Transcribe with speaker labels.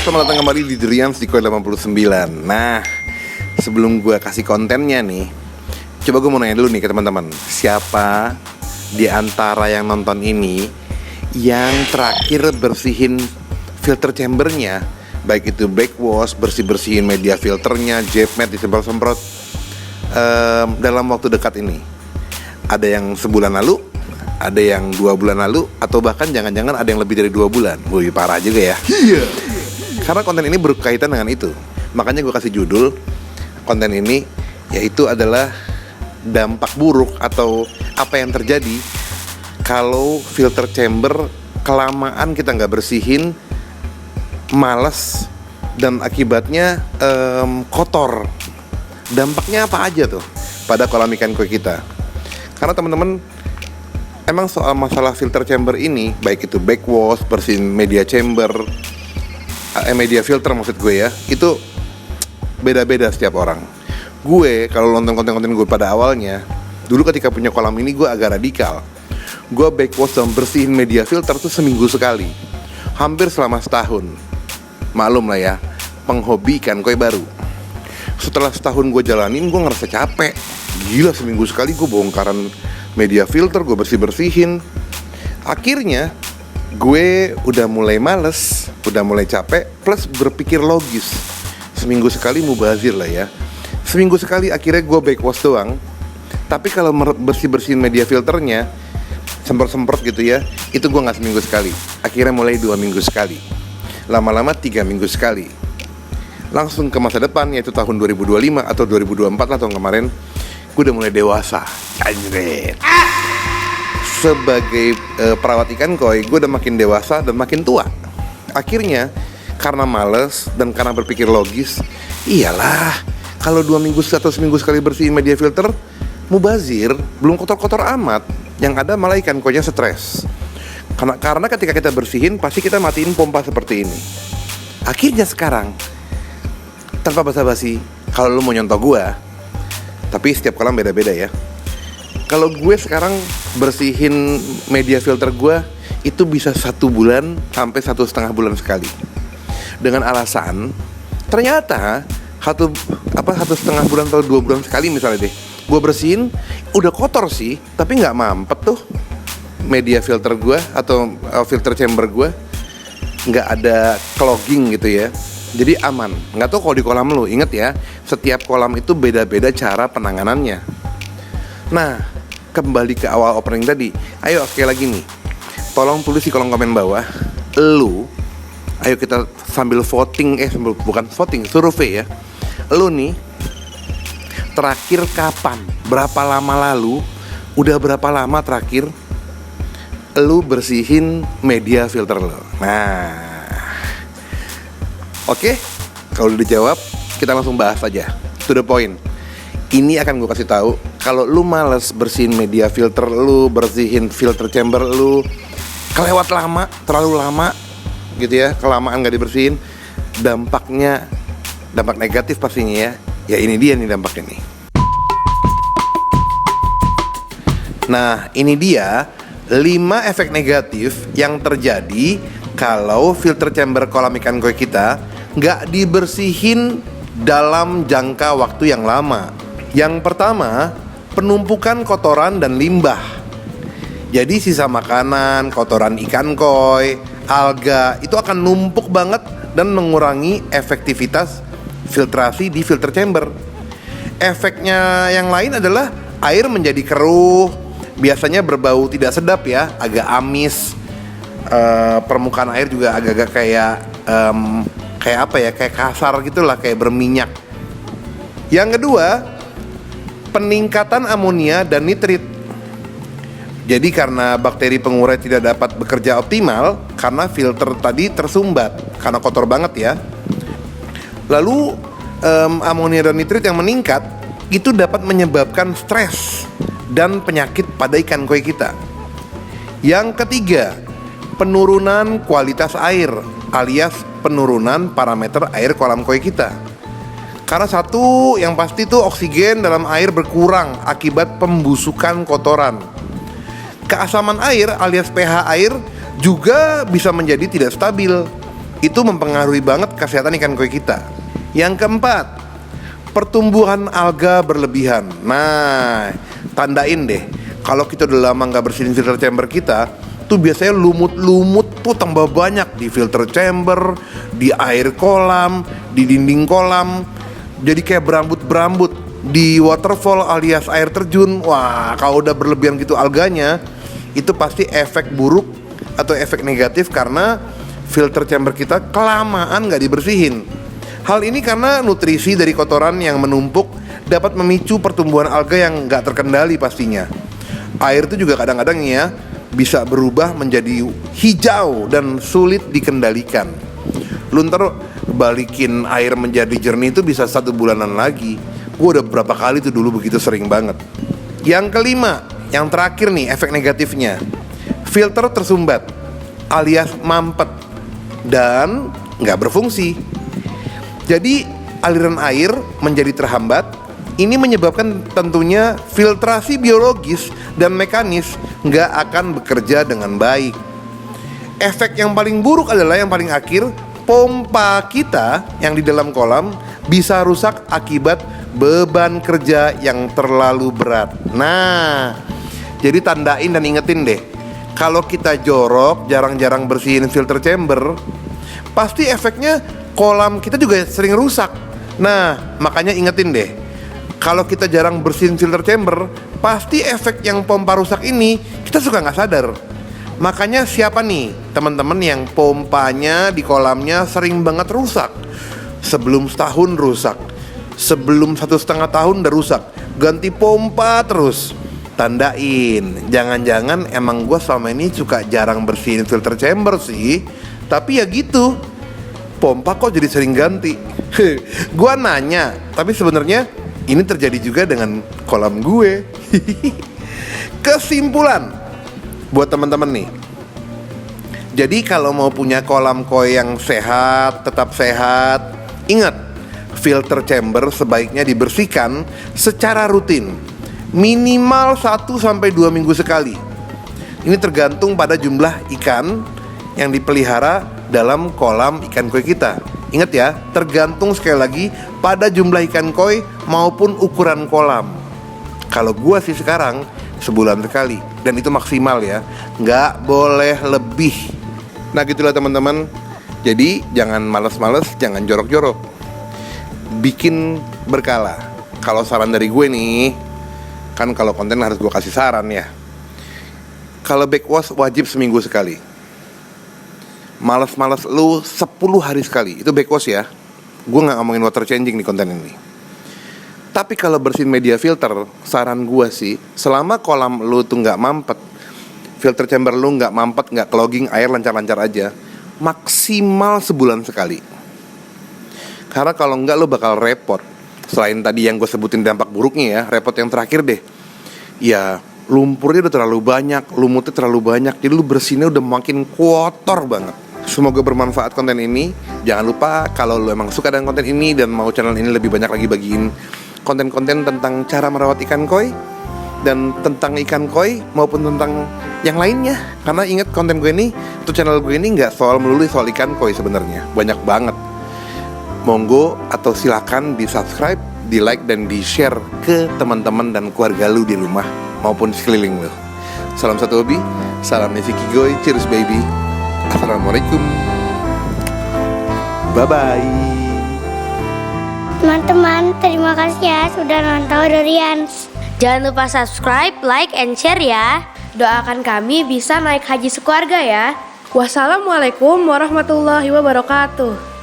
Speaker 1: selamat datang kembali di Durians di Koi 89. Nah, sebelum gue kasih kontennya nih, coba gue mau nanya dulu nih ke teman-teman. Siapa di antara yang nonton ini yang terakhir bersihin filter chambernya, baik itu backwash, bersih-bersihin media filternya, jet mat disemprot-semprot dalam waktu dekat ini? Ada yang sebulan lalu, ada yang 2 bulan lalu, atau bahkan jangan-jangan ada yang lebih dari 2 bulan. Wih, parah juga ya. Iya. Karena konten ini berkaitan dengan itu. Makanya gue kasih judul konten ini, yaitu adalah dampak buruk atau apa yang terjadi kalau filter chamber kelamaan kita nggak bersihin, malas, dan akibatnya kotor. Dampaknya apa aja tuh pada kolam ikan koi kita? Karena teman-teman, emang soal masalah filter chamber ini, baik itu backwash, bersihin media chamber, media filter maksud gue ya, itu beda-beda setiap orang. Gue kalau nonton konten-konten gue pada awalnya, dulu ketika punya kolam ini gue agak radikal. Gue backwash dan bersihin media filter tuh seminggu sekali, hampir selama setahun. Maklum lah ya, penghobi ikan koi baru. Setelah setahun gue jalanin, gue ngerasa capek. Gila, seminggu sekali gue bongkaran media filter, gue bersih-bersihin. Akhirnya gue udah mulai males, udah mulai capek, plus berpikir logis. Seminggu sekali mubazir lah ya. Seminggu sekali akhirnya gue backwash doang. Tapi kalau bersih-bersihin media filternya, semprot-semprot gitu ya, itu gue gak seminggu sekali. Akhirnya mulai 2 minggu sekali, lama-lama 3 minggu sekali. Langsung ke masa depan, yaitu tahun 2025 atau 2024 lah, tahun kemarin, gue udah mulai dewasa. Anjir. Sebagai perawat ikan koi, gue udah makin dewasa dan makin tua. Akhirnya, karena males dan karena berpikir logis, iyalah, kalau 2 minggu atau seminggu sekali bersihin media filter, mubazir, belum kotor-kotor amat. Yang ada malah ikan koinya stres. Karena ketika kita bersihin, pasti kita matiin pompa seperti ini. Akhirnya sekarang, tanpa basa-basi, kalau lu mau nyontoh gue, tapi setiap kolam beda-beda ya. Kalau gue sekarang bersihin media filter gue, itu bisa 1 bulan sampai 1,5 bulan sekali. Dengan alasan, ternyata 1,5 bulan atau 2 bulan sekali misalnya deh, gue bersihin, udah kotor sih, tapi nggak mampet tuh media filter gue atau filter chamber gue, nggak ada clogging gitu ya. Jadi aman. Nggak tahu kalau di kolam lu, inget ya, setiap kolam itu beda-beda cara penanganannya. Nah, kembali ke awal opening tadi. Ayo sekali lagi nih, tolong tulis di kolom komen bawah, lu, ayo kita sambil voting, bukan voting, survei ya. Lu nih, terakhir kapan? Berapa lama lalu? Udah berapa lama terakhir lu bersihin media filter lo? Nah, oke, kalau udah dijawab, kita langsung bahas aja, to the point. Ini akan gue kasih tahu, kalau lu males bersihin media filter lu, bersihin filter chamber lu, kelewat lama, terlalu lama gitu ya, kelamaan gak dibersihin, dampak negatif pastinya ya. Ya ini dia nih dampaknya nih. Nah, ini dia 5 efek negatif yang terjadi kalau filter chamber kolam ikan koi kita nggak dibersihin dalam jangka waktu yang lama. Yang pertama, penumpukan kotoran dan limbah. Jadi sisa makanan, kotoran ikan koi, alga, itu akan numpuk banget dan mengurangi efektivitas filtrasi di filter chamber. Efeknya yang lain adalah air menjadi keruh, biasanya berbau tidak sedap ya, agak amis. Permukaan air juga agak-agak kayak kasar gitulah, kayak berminyak. Yang kedua, peningkatan amonia dan nitrit. Jadi karena bakteri pengurai tidak dapat bekerja optimal karena filter tadi tersumbat, karena kotor banget ya. Lalu amonia dan nitrit yang meningkat itu dapat menyebabkan stres dan penyakit pada ikan koi kita. Yang ketiga, penurunan kualitas air alias penurunan parameter air kolam koi kita. Karena satu yang pasti tuh oksigen dalam air berkurang akibat pembusukan kotoran. Keasaman air alias pH air juga bisa menjadi tidak stabil Itu mempengaruhi banget kesehatan ikan koi kita. Yang keempat, pertumbuhan alga berlebihan. Nah, tandain deh, kalau kita udah lama nggak bersihin filter chamber kita, tuh biasanya lumut-lumut tuh tambah banyak di filter chamber, di air kolam, di dinding kolam. Jadi kayak berambut-berambut di waterfall alias air terjun. Wah, kalau udah berlebihan gitu alganya, itu pasti efek buruk atau efek negatif karena filter chamber kita kelamaan nggak dibersihin. Hal ini karena nutrisi dari kotoran yang menumpuk dapat memicu pertumbuhan alga yang nggak terkendali pastinya. Air itu juga kadang-kadang ya bisa berubah menjadi hijau dan sulit dikendalikan. Lu ntar balikin air menjadi jernih itu bisa 1 bulanan lagi. Gue udah berapa kali tuh dulu begitu sering banget. Yang kelima, yang terakhir nih efek negatifnya, filter tersumbat alias mampet dan nggak berfungsi. Jadi aliran air menjadi terhambat. Ini menyebabkan tentunya filtrasi biologis dan mekanis nggak akan bekerja dengan baik. Efek yang paling buruk adalah yang paling akhir, pompa kita yang di dalam kolam bisa rusak akibat beban kerja yang terlalu berat. Nah, jadi tandain dan ingetin deh, kalau kita jorok, jarang-jarang bersihin filter chamber, pasti efeknya kolam kita juga sering rusak. Nah, makanya ingetin deh, kalau kita jarang bersihin filter chamber, pasti efek yang pompa rusak ini kita suka nggak sadar. Makanya siapa nih teman-teman yang pompanya di kolamnya sering banget rusak? Sebelum setahun rusak, sebelum 1,5 tahun udah rusak, ganti pompa terus. Tandain, jangan-jangan emang gue selama ini suka jarang bersihin filter chamber sih, tapi ya gitu, pompa kok jadi sering ganti. Gua nanya, tapi sebenarnya ini terjadi juga dengan kolam gue. Kesimpulan buat teman-teman nih. Jadi kalau mau punya kolam koi yang sehat, tetap sehat, ingat, filter chamber sebaiknya dibersihkan secara rutin, minimal 1-2 minggu sekali. Ini tergantung pada jumlah ikan yang dipelihara dalam kolam ikan koi kita. Ingat ya, tergantung sekali lagi pada jumlah ikan koi maupun ukuran kolam. Kalau gua sih sekarang sebulan sekali, dan itu maksimal ya, nggak boleh lebih. Nah gitulah teman-teman. Jadi jangan males-males, jangan jorok-jorok, bikin berkala. Kalau saran dari gue nih, kan kalau konten harus gue kasih saran ya. Kalau backwash wajib seminggu sekali. Males-males lu 10 hari sekali, itu backwash ya. Gue gak ngomongin water changing di konten ini. Tapi kalau bersihin media filter, saran gue sih, selama kolam lu tuh gak mampet, filter chamber lu gak mampet, gak clogging, air lancar-lancar aja, maksimal sebulan sekali. Karena kalau enggak lu bakal repot. Selain tadi yang gue sebutin dampak buruknya ya, repot yang terakhir deh, ya lumpurnya udah terlalu banyak, lumutnya terlalu banyak, jadi lu bersihinnya udah makin kotor banget. Semoga bermanfaat konten ini. Jangan lupa kalau lu emang suka dengan konten ini dan mau channel ini lebih banyak lagi bagiin konten-konten tentang cara merawat ikan koi dan tentang ikan koi maupun tentang yang lainnya. Karena ingat, konten gue ini, tuh channel gue ini nggak soal melulu soal ikan koi sebenarnya, banyak banget. Monggo atau silakan di subscribe, di like dan di share ke teman-teman dan keluarga lu di rumah maupun di sekeliling lu. Salam satu hobi, salam Nesi Kigoy, cheers baby. Assalamualaikum. Bye-bye.
Speaker 2: Teman-teman, terima kasih ya sudah nonton Dorians.
Speaker 3: Jangan lupa subscribe, like, and share ya.
Speaker 4: Doakan kami bisa naik haji sekeluarga ya. Wassalamualaikum warahmatullahi wabarakatuh.